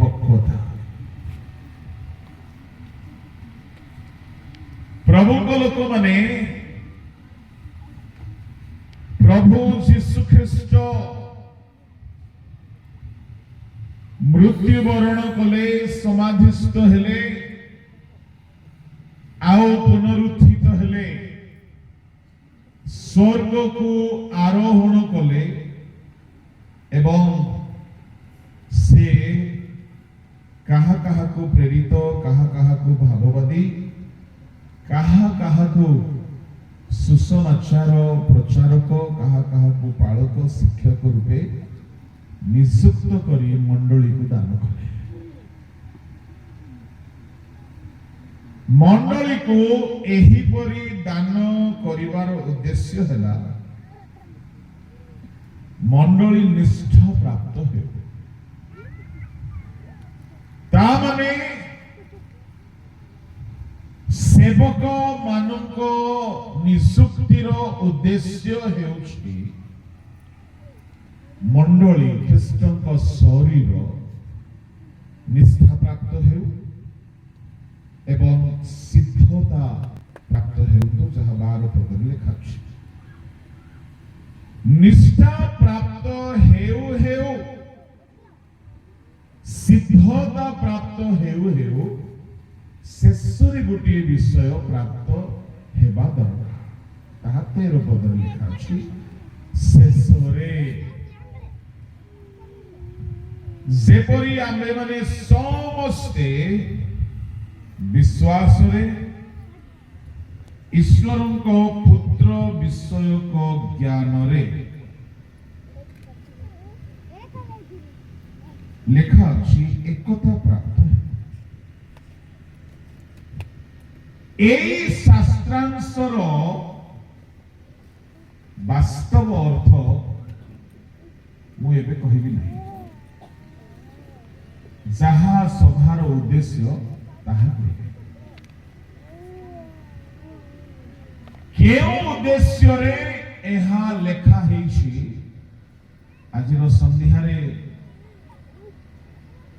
परिपक्वता। प्रभु को लोक माने प्रभु जीशु ख्रीस्ट मृत्युवरण कले समाधिस्थ हेले आओ पुनरुत्थित हेले स्वर्ग को आरोहण कले एवं से कहा कहा को प्रेरित कहा कहा को भाववादी कहा कहा को सुसमाचार प्रचारक कहा कहा को पालक शिक्षक रूपे नियुक्त करी मंडली को दान कले। मंडली को एही परी दान करिवार उद्देश्य हैला मंडली निष्ठा प्राप्त हो। ता माने सेवक मानक नियुक्तिर उद्देश्य हेउछि मंडली ख्रीष्टक शरीर निष्ठा प्राप्त हो एवं सिद्धता प्राप्त हेतु जहाँ 12 पद लिखा अछि। निष्ठा प्राप्त हेउ हेउ सिद्धता प्राप्त हेउ हेउ शेषरे गोटे विषय प्राप्त हेबा दरकार। ताहा 13 पद लिखा अछि। शेषरे जेपरी आमे माने समस्ते विश्वास रे ईश्वर को पुत्र विषय को ज्ञान रे लेखा अछि एकता प्राप्त एई शास्त्रांशर वास्तव अर्थ मु एबे कहिबि नहीं। जहाँ सभार उद्देश्य ताहा कहिबे केउ उद्देश्य रे एहा लेखा हेछि आजिर संध्यारे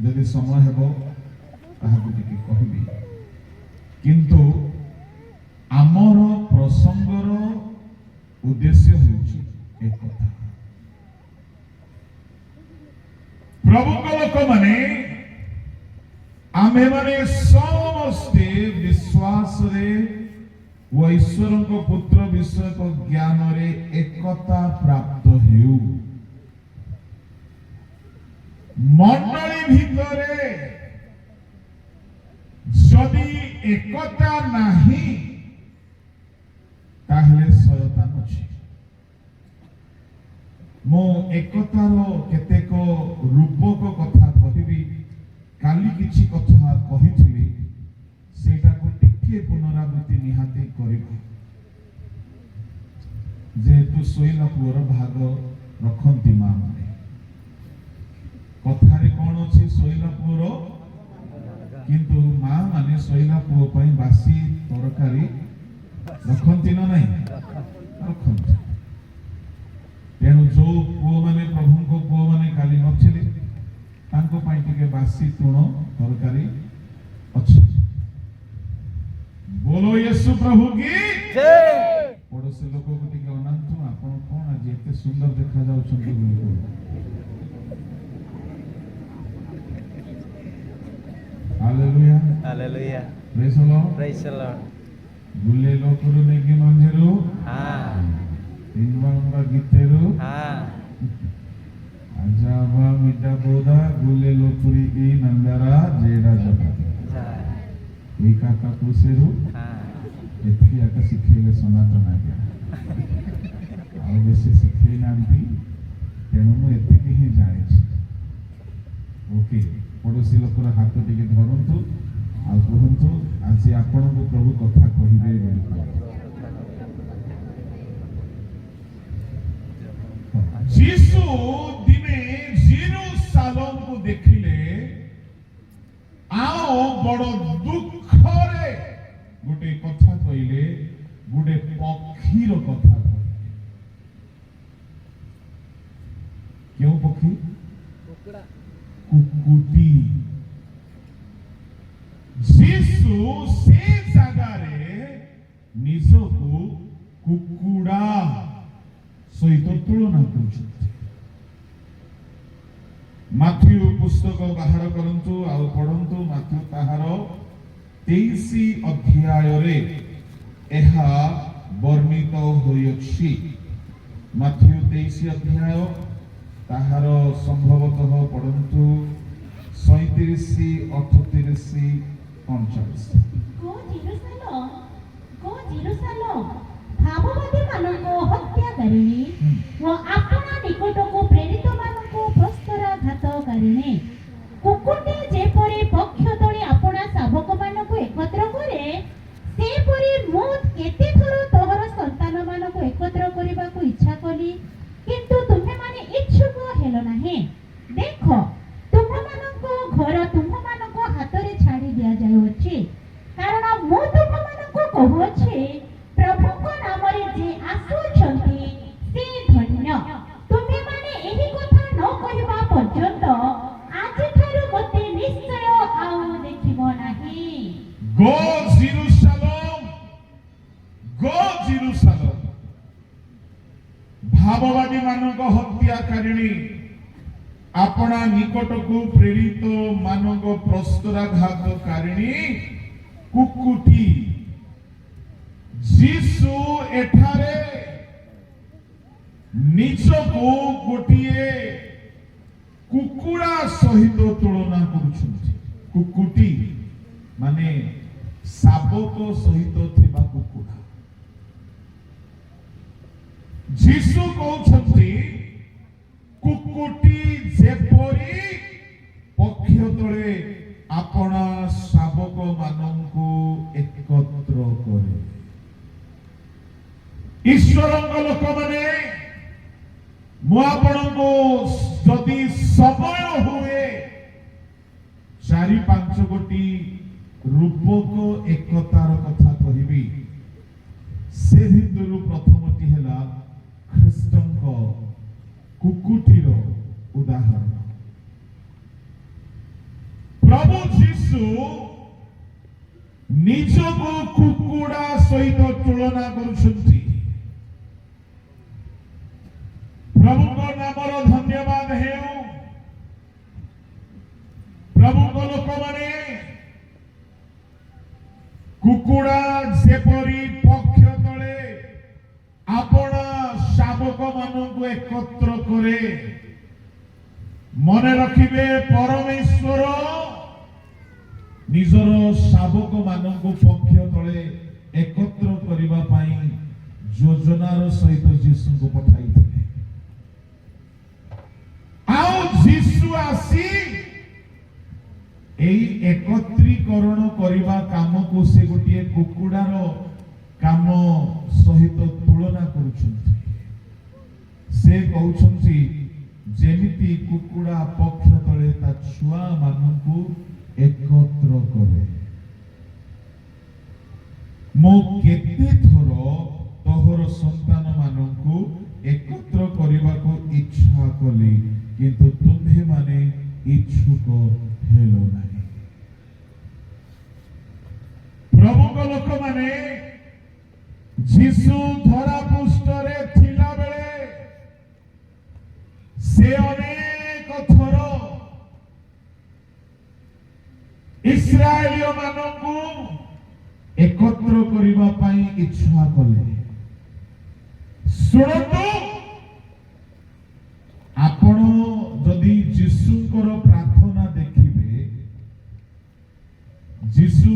यदि समय हेबो ताहाकु टिके कहिबि किंतु आमर प्रसंगर उद्देश्य हेछि एक कथा। प्रभु को लोक माने आमे माने समस्ते विश्वास रे व ईश्वर को पुत्र विषय को ज्ञान रे एकता प्राप्त हेउ। मंडली भितरे जदि एकता नाही ताहले शयतान अछि। मो एकतार केतेक रूपक कथा कहिबी काली किछि कथा कहिथिली सेटा को टिके पुनरावृत्ति निहाते करिबो। जेतु सोइला पुअर भाग रखंती मां माने कथारे कोन अछि सोइला पुअर किंतु मां माने सोइला पुओ पई बासी तरकारी रखंती न नाही रखंती। तेणु जो पुओ माने प्रभु को पुओ माने काली नथिले तांको पई टिके बासी तुण तरकारी अछि। बोलो यीशु प्रभु की जय। पड़ोसी लोक को टिके अनंतु आपण कोन आज एते सुंदर देखा जाउ छथि बोली hallelujah hallelujah praise the Lord बुले लोकरु नेगी मंजरू हां इनवांगा गीतेरु हां आजाबा मिटा बोदा बुले लोकुरी ई नंदरा जेडा जपा जय एका का कुसेरु हां एथि आका सिखेले सनातन आज्ञा आ बेसी सिखे नांती तेनु मु एतिकी ही जाने छी। ओके पड़ोसी लोकर हाथ टिके धरंतु आ कहंतु आज आपण को प्रभु कथा कहिबे बोली। यीशु दिने जेरूशलेम को देखिले आओ बड़ दुख रे गोटे कथा कहिले गोटे पक्षीर कथा कहिले। क्यों पक्षी कुकुटी ନିଜକୁ କୁକୁଡ଼ା ସହିତ ତୁଳନା କରୁଛନ୍ତି। ମାଥ୍ୟୁ ପୁସ୍ତକ ବାହାର କରନ୍ତୁ ଆଉ ପଢନ୍ତୁ। ମାଥ୍ୟୁ ତାହାର 23 ଅଧ୍ୟାୟରେ ଏହା ବର୍ଣ୍ଣିତ ହୋଇଅଛି। ମାଥ୍ୟୁ 23 ଅଧ୍ୟାୟ ତାହାର ସମ୍ଭବତଃ ପଢନ୍ତୁ 37, 38, 39। ଭାବବାଦୀ ମାନଙ୍କୁ ହତ୍ୟାକାରିଣୀ ଓ ଆପଣା ନିକଟକୁ ପ୍ରେରିତ ମାନଙ୍କୁ ପ୍ରସ୍ତରାଘାତକାରିଣୀ। କୁକୁରଟି ଯେପରି ପକ୍ଷ ତଳେ ଆପଣା ଶାବକ ମାନଙ୍କୁ ଏକତ୍ର କରେ, ସେପରି ମୁଁ କେତେ ଥର ତୋହର ସନ୍ତାନ ମାନଙ୍କୁ ଏକତ୍ର କରିବାକୁ ଇଚ୍ଛା କଲି, କିନ୍ତୁ ତୁମେମାନେ ଇଚ୍ଛୁକ ହେଲ ନାହିଁ। ଦେଖ, ତୁମମାନଙ୍କ ଘର ତୁମମାନଙ୍କ ହାତରେ ଛାଡ଼ି ଦିଆଯାଉଅଛି, କାରଣ ମୁଁ ତୁମମାନଙ୍କୁ କହୁଅଛି, ପ୍ରଭୁଙ୍କ ନାମରେ ଯେ ଆସୁଛନ୍ତି ସେ ଧନ୍ୟ। ତୁମେମାନେ ଏହି କଥା ନ କହିବା ପର୍ଯ୍ୟନ୍ତ ଆଜିଠାରୁ ମୋତେ ନିଶ୍ଚୟ ଆଉ ଦେଖିବ ନାହିଁ। Go Jerusalem, go Jerusalem। ଭାବବାଦୀ ମାନଙ୍କ ହତ୍ୟାକାରିଣୀ, ଆପଣା ନିକଟକୁ ପ୍ରେରିତ ମାନଙ୍କ ପ୍ରସ୍ତରାଘାତକାରିଣୀ କୁକୁଟି। ଯୀଶୁ ଏଠାରେ ନିଜକୁ ଗୋଟିଏ କୁକୁଡ଼ା ସହିତ ତୁଳନା କରୁଛନ୍ତି। କୁକୁଟି ମାନେ ଶାବକ ସହିତ ଥିବା କୁକୁଡ଼ା। ଯୀଶୁ କହୁଛନ୍ତି କୁକୁଟି ଯେପରି ପକ୍ଷ ତଳେ ଆପଣା ଶାବକ ମାନଙ୍କୁ ଏକତ୍ର କରେ। ଈଶ୍ୱରଙ୍କ ଲୋକମାନେ, ମୁଁ ଆପଣଙ୍କୁ ଯଦି ସମୟ ହୁଏ 4-5 ଗୋଟି ରୂପକ ଏକତାର କଥା କହିବି। ସେ ଭିତରୁ ପ୍ରଥମଟି ହେଲା ଖ୍ରୀଷ୍ଟଙ୍କ କୁକୁଟିର ଉଦାହରଣ। ପ୍ରଭୁ ଯୀଶୁ ନିଜକୁ କୁକୁଡ଼ା ସହିତ ତୁଳନା କରୁଛନ୍ତି। ପ୍ରଭୁଙ୍କ ନାମର ଧନ୍ୟବାଦ ହେଉ। ପ୍ରଭୁଙ୍କ ଲୋକମାନେ, କୁକୁଡ଼ା ଯେପରି ପକ୍ଷ ତଳେ ଆପଣା ଶାବକ ମାନଙ୍କୁ ଏକତ୍ର କରେ, ମନେ ରଖିବେ ପରମେଶ୍ୱର ନିଜର ଶାବକ ମାନଙ୍କୁ ପକ୍ଷ ତଳେ ଏକତ୍ର କରିବା ପାଇଁ ଯୋଜନାର ସହିତ ଯୀଶୁଙ୍କୁ ପଠାଇଥିଲେ। ଆଉ ଯୀଶୁ ଆସି এই একত্রীকরণ করিবা কামকু সে গোটিয়ে কুকুড়ার কাম সহিত তুলনা করুছন্তি। সে কହୁছন্তি যেমিতি কুকুড়া পক্ষ তলে তা ছুয়া মানকু একত্র করে। মো কেতে থর তোহর সন্তান মানকু একত্র করিবাকু ইচ্ছা কলি, কিন্তু তুম্ভে মানে ইচ্ছুক হেলো নাই। প্রভুଙ୍କ ଲୋକମାନେ ଯୀଶୁ ଧରା ପୃଷ୍ଠରେ ଥିଲା ବେଳେ ସେ ଅନେକ ଥର ଇସ୍ରାଏଲୀୟ ମାନଙ୍କୁ ଏକତ୍ର କରିବା ପାଇଁ ଇଚ୍ଛା କଲେ। ଶୁଣନ୍ତୁ, ଆପଣ ଯଦି ଯୀଶୁଙ୍କର ପ୍ରାର୍ଥନା ଦେଖିବେ, ଯୀଶୁ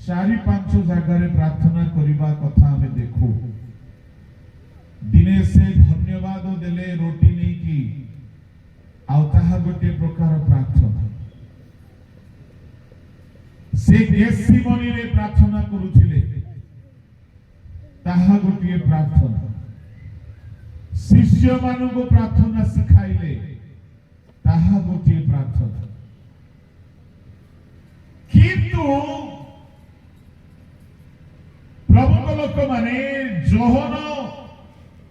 4-5 ଜାଗାରେ ପ୍ରାର୍ଥନା କରିବା କଥା ଆମେ ଦେଖୁ। ଦିନେ ସେ ଧନ୍ୟବାଦ ଦେଲେ ରୋଟି ନେଇକି, ଆଉ ତାହା ଗୋଟିଏ ପ୍ରକାର ପ୍ରାର୍ଥନା। ସେ ଗେଥସିମନିରେ ପ୍ରାର୍ଥନା କରୁଥିଲେ, ତାହା ଗୋଟିଏ ପ୍ରାର୍ଥନା। ଶିଷ୍ୟମାନଙ୍କୁ ପ୍ରାର୍ଥନା ଶିଖାଇଲେ, ତାହା ଗୋଟିଏ ପ୍ରାର୍ଥନା। କିନ୍ତୁ ପ୍ରଭୁଙ୍କ ଲୋକମାନେ ଯୋହନ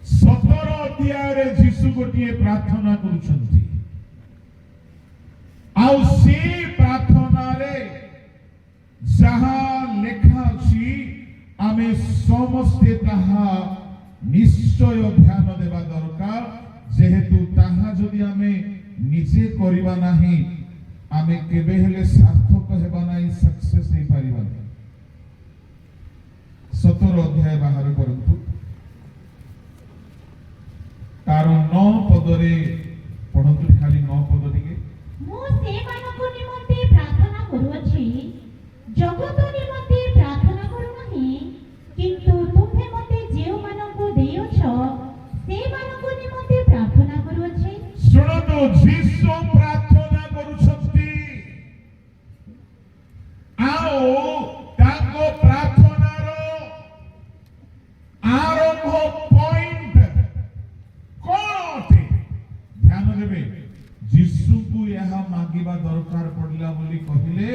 17 ଅଧ୍ୟାୟରେ ଯୀଶୁ ଗୋଟିଏ ପ୍ରାର୍ଥନା କରୁଛନ୍ତି। ଆଉ ସେ ପ୍ରାର୍ଥନାରେ ଯାହା ଲେଖା ଅଛି आमे समस्ते ताहा निश्चय ध्यान देवा दरकार जेहेतु ताहा जदि आमे निजे करिबा नाही आमे केबे हेले सार्थक हेबा नाही सक्सेस हे पारिबा नाही 17 अध्याय बाहर करंतु तार 9 पदरे पढंतु खाली 9 पद टिके मु सेमानको निमंते प्रार्थना करूअछि जगत निमंते प्रार्थना करू नाही किंतु तुम्हे मते जेउ मानको देयछ सेमानको निमंते प्रार्थना करूअछि सुनतो जीसु प्रार्थना करूछथि आओ ताको प्रार्थनार आरंभ पॉइंट कोन अटे ध्यान देबे जीसु को यह मागिबा दरकार पड़ला बोली कहिले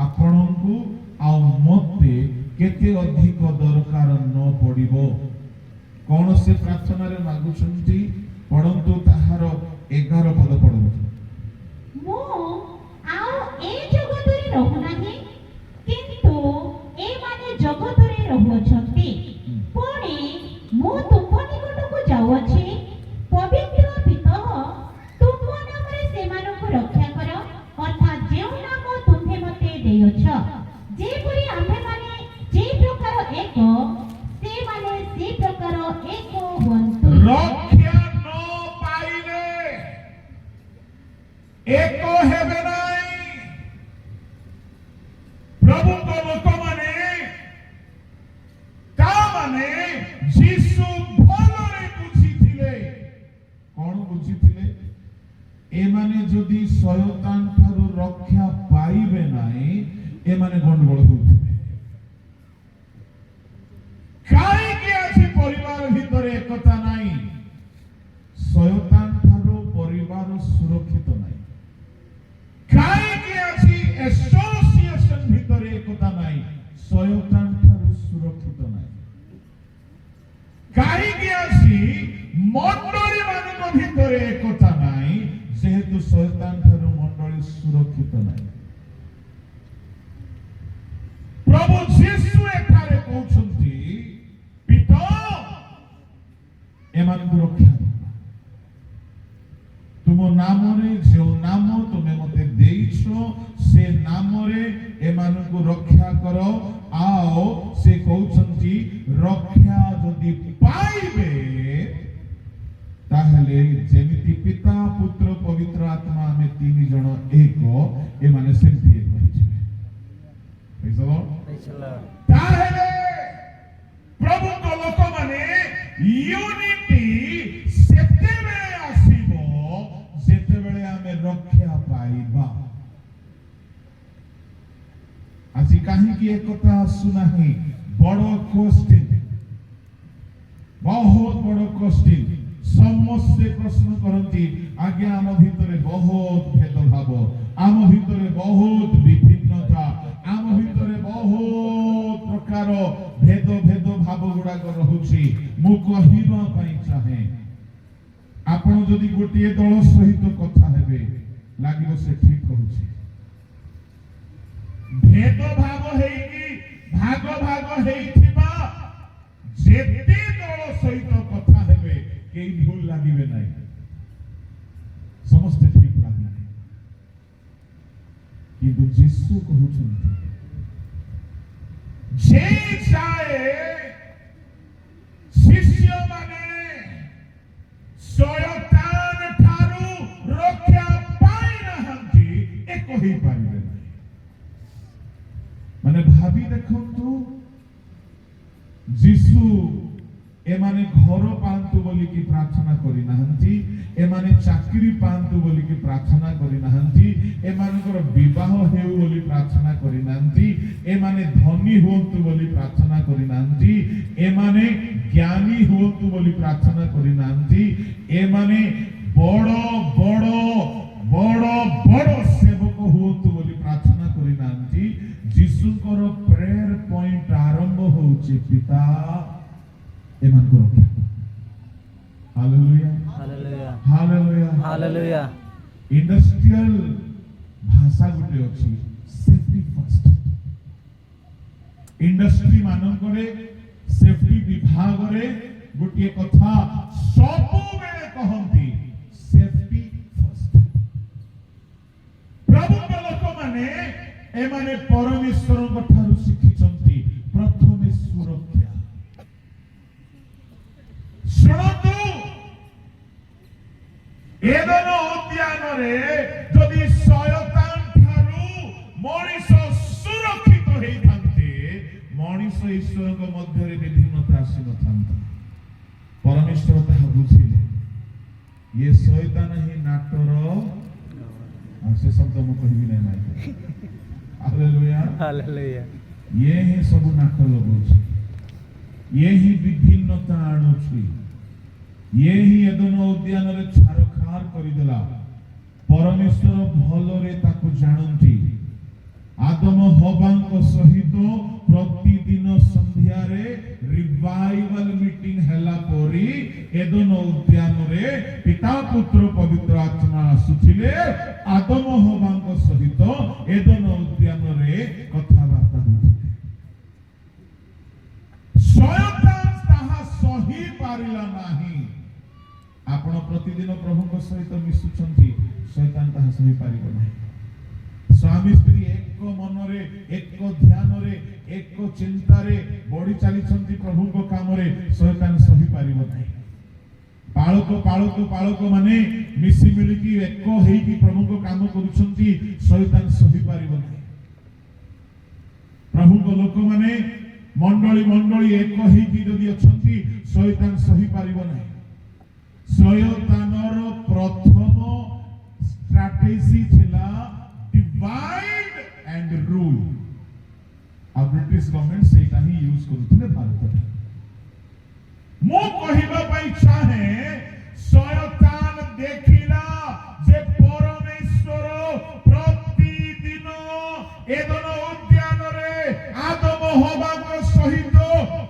आपनकु आ मते केते अधिक दरकार न पड़िबो कोन से प्रार्थना रे मागुछंती पढंतु ताहार 11 पद पढंतु मो आओ ए जगतरे रहु नाही किंतु ए माने जगतरे रहुअछंती पुणी मो तुम निकटको जाउअछि पवित्र पिता तुम नामरे सेमानको रक्षा कर अर्थात जेउ नाम तुम्हे मते देयछ जेपरि आम्हे माने जे प्रकार एक से माने से प्रकार एक हुअन्तु रक्षा न पाइले एक हेबे नाही प्रभु को लोक माने ता माने जीसु भलरे बुझिथिले कोन बुझिथिले ए माने जदि शयतान थारु रक्षा पाइबे नाही ए माने गंडगोल होउथिबे काई के अछि परिवार भितरे एकता नाही शयतान थारु परिवार सुरक्षित नाही काई के अछि एसोसिएशन भितरे एकता नाही शयतान थारु सुरक्षित नाही काई के अछि मंडली मानक भितरे एकता नाही जेहेतु शयतान थारु मंडली सुरक्षित नाही प्रभु जीसु एठारे कहउछंती पिता एमानकु रक्षा तुम नामरे जो नाम तुमे मते देइछो से नामरे एमानकु रक्षा करो आओ से कहउछंती रक्षा जदि पाइबे ताहले जेमिति पिता पुत्र पवित्र आत्मा में तीन जण एक ए माने सेमति एक होइछे ताहले प्रभु को लोक माने यूनिटी सेते बेले आसीबो जेते बेले आमे रक्षा पाइबा आसी काहे की एकता सुनाही बड़ क्वेश्चन बहुत बड़ क्वेश्चन समस्ते प्रश्न करती आगे आम भितरे बहुत भेदभाव आम भितरे बहुत विभिन्नता आम भितरे बहुत प्रकार भेद भेद भाव गुड़ा रहुछि मु कहिबा पई चाहे आपण जदि गोटिए दल सहित कथा हेबे लागिबो से ठीक कहूछि भेद भाव हेकी भाग भाग हेइथिबा जेते दल सहित कथा हेबे केई भूल लागिबे नाही समस्त ठीक लागिबे किंतु यीशु कहउछन्ति जे चाहे शिष्य माने शयतान ठारू रक्षा पाई नहंती एक ही पारिबे नाही माने भाबी देखंतु यीशु एमाने घर पांतु बोली की प्रार्थना करी नहंती एमाने चाकरी पांतु बोली की प्रार्थना करी नहंती एमानकर विवाह हेउ बोली प्रार्थना करी नहंती एमाने धनी होंतु बोली प्रार्थना करी नहंती एमाने ज्ञानी होंतु बोली प्रार्थना करी नहंती एमाने बड़ बड़ बड़ बड़ सेवक होंतु बोली प्रार्थना करी नहंती यीशुकर प्रेयर पॉइंट आरंभ होउची पिता एमान को रक्षा hallelujah hallelujah hallelujah hallelujah industrial भाषा गुटे अछि सेफ्टी फर्स्ट इंडस्ट्री मानकरे सेफ्टी विभाग रे गोटे कथा सब बेले कहंती सेफ्टी फर्स्ट। प्रभु लोक माने ए माने परमेश्वर ठारू शिखिचंती प्रथमे सुरक्षा। शुणतु एदन उद्यान रे जदि शयतान ठारू मनीष सुरक्षित होई थांते मनीष ईश्वर को मध्य रे विभिन्नता आसी न थांता। परमेश्वर ताहा बुझिले ये शयतान ही नाटर से शब्द मु कहबी नै माइक। Hallelujah hallelujah. ये ही सब नाट लगौछि, ये ही विभिन्नता आणुछि, ये ही एदन उद्यान रे छारखार करिदेला। परमेश्वर भलरे ताको जानंती। आदम हवांक सहित प्रतिदिन संध्या रे रिवाइवल मीटिंग हैला परी एदन उद्यान रे पिता पुत्र पवित्र आत्मा आसुथिले आदम हवांक सहित एदन उद्यान रे कथाबार्ता होथिले। शयतान ताहा सही पारिला नाही। आपण प्रतिदिन प्रभुଙ୍କ सहित मिसुछंती, शयतान ताहा सही पारिबो नाही। स्वामी स्त्री एक मनरे एक ध्यान रे एक चिंता रे बड़ी चली प्रभु को काम रे शयतान सही पारिबो नाही। पाळक पाळक पाळक माने मिसी मिलिकी एक हेकी प्रभु को काम करूछंती शयतान सही पारिबो नाही। प्रभु को लोक माने मंडली मंडली एक हेकी जदि अछंती शयतान सही पारिबो नाही। शयतानर प्रथम स्ट्रैटेजी थिला डिवाइड एंड रूल। आ ब्रिटिश गवर्नमेंट सेटा ही यूज करूथिले भारत रे। मो कहिबा पई चाहे शयतान देखिला जे परमेश्वर प्रतिदिन एदन उद्यान रे आदम हवाक सहित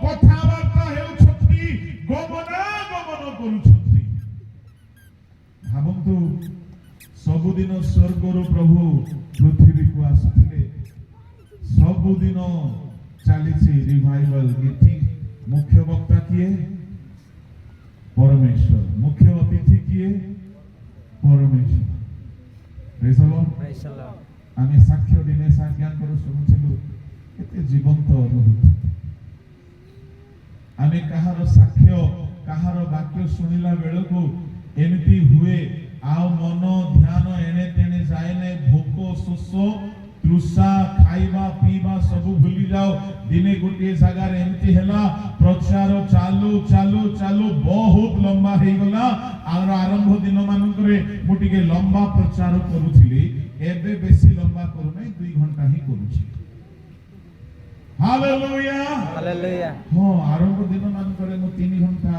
कथाबार्ता हेउछथि, गमनागमन करूछथि। भाबंतु सबुदिन स्वर्गर प्रभु पृथ्वी को आसुथिले, सबुदिन चली रिवाइवल मीटिंग। मुख्य वक्ता किए? परमेश्वर। मुख्य अतिथि किए? परमेश्वर। Praise the lord. Praise the lord. आमे साक्ष्य दिनेश आज्ञाकर शुणुथिलु केते जीवंत अनुभूति। आमे कहार साक्ष्य कहार वाक्य शुणिला बेलको एमिति हुए आउ मन ध्यान एने तेने जाए नै, भोक शोष तृषा खाइबा पीबा सब भूली जाओ। दिने गोटे जगार एमती हैला प्रचार चालू चालू चालू बहुत लंबा हे गला। आर आरंभ दिन मानकरे मु टिके लंबा प्रचार करूथिली, एबे बेसी लंबा करू नै 2 घंटा ही करूछि। Hallelujah hallelujah. हो आरंभ दिन मानकरे मु 3 घंटा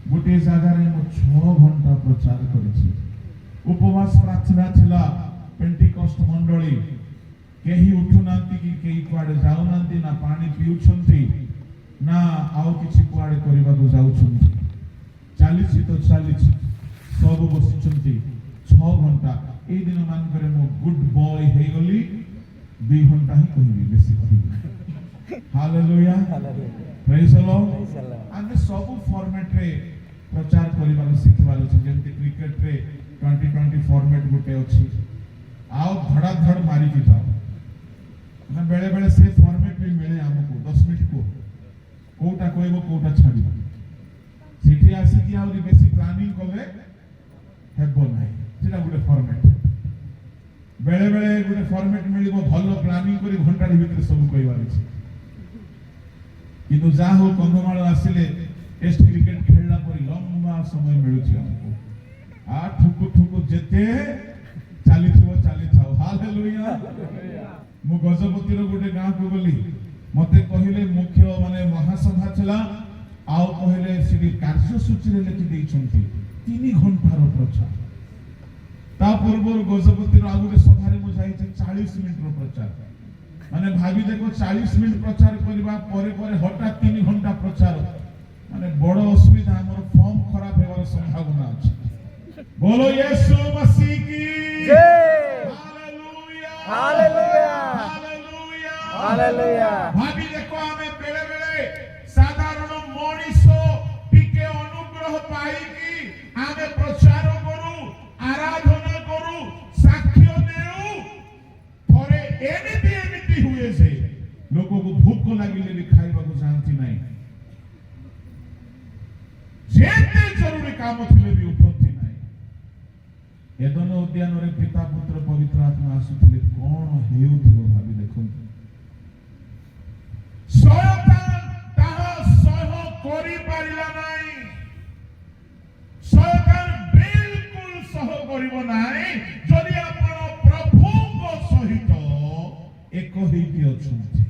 गोटे जगार मु 6 घंटा प्रचार करिछि। उपवास प्रार्थना थिला। पेंटिकस्ट मंडली केही उठुनांती कि केही कुआडे जाउनांती ना, पानी पिउछंती ना, आउ किछि कुआडे करिबा को जाउछंती। चालीछि तो चालीछि सब बसिछंती 6 घंटा। ए दिन मान करे मो गुड बॉय हे गली 2 घंटा ही कहिबी, बेसी कहिबी। Hallelujah hallelujah. Praise the lord. Praise the lord. आमे सब फॉर्मेट रे प्रचार करिबा को सिखबार अछि। जेंति क्रिकेट रे 2020 फॉर्मेट गोटे अछि, आओ धड़ा धड़ मारी के जाओ ना। बेले बेले से फॉर्मेट भी मिले हमको 10 मिनिट को कोटा कहबो कोटा छाड़ी सिटी आसी कि आउरी बेसी प्लानिंग कले हेबो नाही। जेटा गुटे फॉर्मेट बेले बेले गुटे फॉर्मेट मिलिबो भलो प्लानिंग करी घंटा भीतर सब कहबार अछि। किंतु जा हो कंधमाल आसिले टेस्ट क्रिकेट खेलला परी लंबा समय मिलुछि हमको। आ ठुकु ठुकु जेते चाली थाओ। हालेलुया। मु गजपति रो गोटे गांव को गली, मते कहिले मुख्य माने महासभा चला, आउ कहिले सिडी कार्यसूची रे लिखि दैछंती 3 घंटा रो प्रचार। ता पूर्व गजपति रो आगुरे सभा रे मु जाई 40 मिनिट रो प्रचार। माने भाबी देखो 40 मिनिट प्रचार करबा परे परे हठात 3 घंटा प्रचार, माने बड़ असुविधा। हमर फॉर्म खराब हेबार संभावना अछि। बोलो यीशु मसीह की जय। Hallelujah hallelujah hallelujah hallelujah. भाभी देखो ଲାଗିଲେ ବି ଖାଇବାକୁ ଯାଆନ୍ତି ନାହିଁ, ଯେତେ ଜରୁରୀ କାମ ଥିଲେ ବି ଉଠନ୍ତି ନାହିଁ। ଏଦନ ଉଦ୍ୟାନରେ ପିତା ପୁତ୍ର ପବିତ୍ର ଆତ୍ମା ଆସୁଥିଲେ, କଣ ହେଉଥିବ ଭାବି ଦେଖନ୍ତୁ। ଶୟତାନ ତାହା ସହ କରିପାରିଲା ନାହିଁ। ଶୟତାନ ବିଲକୁଲ ସହ କରିବ ନାହିଁ ଯଦି ଆପଣ ପ୍ରଭୁଙ୍କ ସହିତ ଏକ ହେଇକି ଅଛନ୍ତି।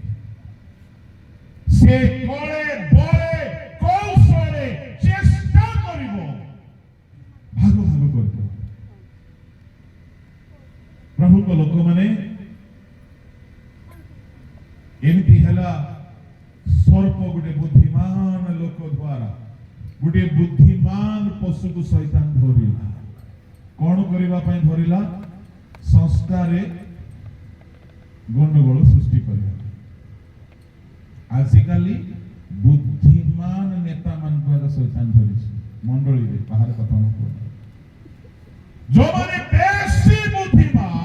ସେ କଳେ ବଳେ କୌଶଳେ ଚେଷ୍ଟା କରିବ ଭାଗ ଭାଗ କରିବ। ପ୍ରଭୁଙ୍କ ଲୋକମାନେ ଏମିତି ହେଲା, ସର୍ପ ଗୋଟେ ବୁଦ୍ଧିମାନ ଲୋକ ଦ୍ୱାରା ଗୋଟେ ବୁଦ୍ଧିମାନ ପଶୁକୁ ଶୈତାନ ଧରିଲା। କଣ କରିବା ପାଇଁ ଧରିଲା? ସଂସ୍ଥାରେ ଗଣ୍ଡଗୋଳ ସୃଷ୍ଟି କରିବା। ଆଜିକାଲି ବୁଦ୍ଧିମାନ ନେତା ମାନଙ୍କୁ ଶୈତାନ ଧରିଛି ମଣ୍ଡଳୀରେ। ବାହାର କଥା ମୁଁ କହୁଛି, ଯୋଉମାନେ ବେଶୀ ବୁଦ୍ଧିମାନ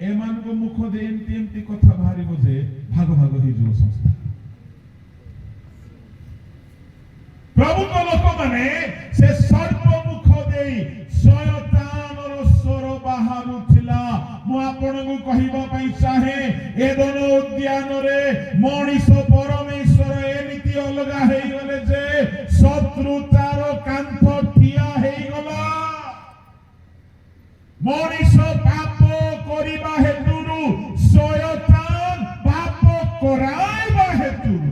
ଏମାନଙ୍କ ମୁଖ ଦେଇ ଏମିତି ଏମିତି କଥା ବାହାରିବ ଯେ ଭାଗ ଭାଗ ହେଇଯିବ ସଂସ୍ଥା। ପ୍ରଭୁଙ୍କ ଲୋକମାନେ ସେ ସର୍ପ ମୁଖ ଦେଇ ଶୟତାନର ସ୍ୱର ବାହାରୁଥିଲା। ମୁଁ ଆପଣଙ୍କୁ କହିବା ପାଇଁ ଚାହେଁ, ଏଦନ ଉଦ୍ୟାନରେ ମଣିଷ ପରମେଶ୍ୱର ଏମିତି ଅଲଗା ହେଇଗଲେ ଯେ ଶତ୍ରୁତାର କାନ୍ଥ ଠିଆ ହେଇଗଲା। ମଣିଷ ପାପ କରିବା ହେତୁରୁ ଶୟତାନ ପାପ କରାଇବା ହେତୁରୁ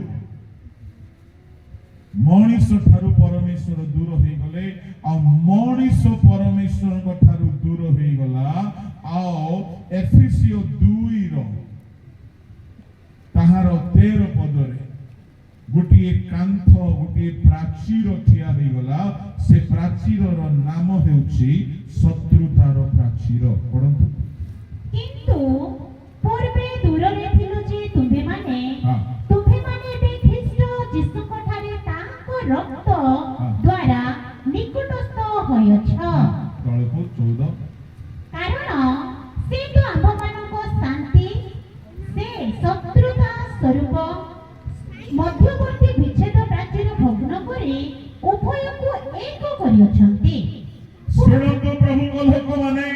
ମଣିଷ ଠାରୁ ପରମେଶ୍ୱର ଦୂର ହେଇଗଲେ, ଆଉ ମଣିଷ ପରମେଶ୍ୱରଙ୍କ ଠାରୁ ଦୂର ହେଇଗଲା। ଆଉ ଏଫେସିଓ 2 ତାହାର 13 ପଦରେ ଗୋଟିଏ କାନ୍ଥ, ଗୋଟିଏ ପ୍ରାଚୀର ଠିଆ ହେଇଗଲା। ସେ ପ୍ରାଚୀରର ନାମ ହେଉଛି ଶତ୍ରୁତାର ପ୍ରାଚୀର। ପଢନ୍ତୁ। କିନ୍ତୁ ପୂର୍ବେ ଦୂରରେ ଥିଲୁ ଯେ ତୁମ୍ଭେମାନେ ହଁ। ଏବେ ଖ୍ରୀଷ୍ଟ ଯୀଶୁଙ୍କ ଠାରେ ତାଙ୍କ ରକ୍ତ ଦ୍ୱାରା ନିକଟସ୍ଥ ହୋଇଅଛ। ତଳକୁ 14। କାରଣ ସେ ତ ଆମ୍ଭମାନଙ୍କ ଶାନ୍ତି, ସେ ଶତ୍ରୁତା ସ୍ୱରୂପ ମଧ୍ୟବର୍ତ୍ତୀ ବିଚ୍ଛେଦ ପ୍ରାଚୀର ଭଗ୍ନ କରି ଉଭୟକୁ ଏକ କରିଅଛନ୍ତି। ଶୁଣନ୍ତୁ ପ୍ରଭୁଙ୍କ ଲୋକମାନେ,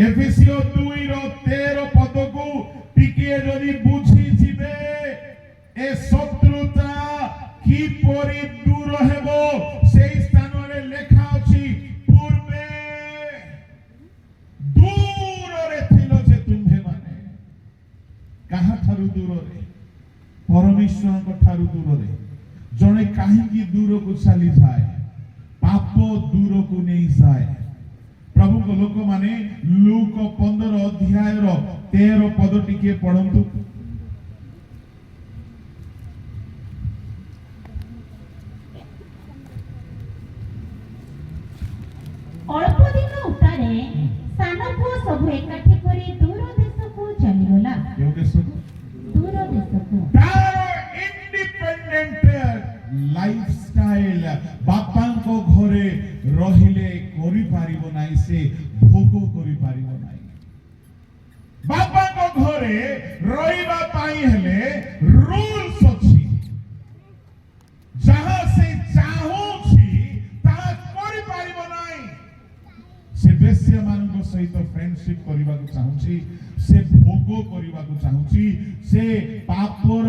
ଏଫେସିଓ 2:13 ପଦକୁ ଟିକିଏ ଯଦି ବୁଝିଯିବେ, ଏ ଶତ୍ରୁତା କିପରି ଦୂର ହେବ ସେହି ସ୍ଥାନରେ ଲେଖା ଅଛି, ପୂର୍ବେ ଦୂରରେ ଥିଲ ଯେ ତୁମ୍ଭେମାନେ। କାହାଠାରୁ ଦୂରରେ? ପରମେଶ୍ୱରଙ୍କ ଠାରୁ ଦୂରରେ। ଜଣେ କାହିଁକି ଦୂରକୁ ଚାଲିଯାଏ? ପାପ ଦୂରକୁ ନେଇଯାଏ। ପ୍ରଭୁଙ୍କ ଲୋକମାନେ ଲୁକ 15 ଅଧ୍ୟାୟର 13 ପଦ ଟିକେ ପଢନ୍ତୁ। ଅଳ୍ପ ଦିନ ଉତ୍ତାରେ ସାନ ପୁଅ ସବୁ ଏକାଠି କରି ଦୂର ଦେଶକୁ ଚାଲିଗଲା। କେଉଁ ଦେଶକୁ? ଦୂର ଦେଶକୁ। ତାର ଇଣ୍ଡିପେଣ୍ଡେଣ୍ଟ ଲାଇଫଷ୍ଟାଇଲ ବାପାଙ୍କ ଘରେ ରହିଲେ କରିପାରିବ ନାହିଁ, ସେ ଭୋଗ କରିପାରିବ ନାହିଁ। ବାପାଙ୍କ ଘରେ ରହିବା ପାଇଁ ହେଲେ ରୁଲସ ଅଛି। ଯାହା ସେ ଚାହୁଁଛି ତାହା କରିପାରିବ ନାହିଁ। ସେ ବେଶ୍ୟାମାନଙ୍କ ସହିତ ଫ୍ରେଣ୍ଡସିପ କରିବାକୁ ଚାହୁଁଛି, ସେ ଭୋଗ କରିବାକୁ ଚାହୁଁଛି, ସେ ପାପର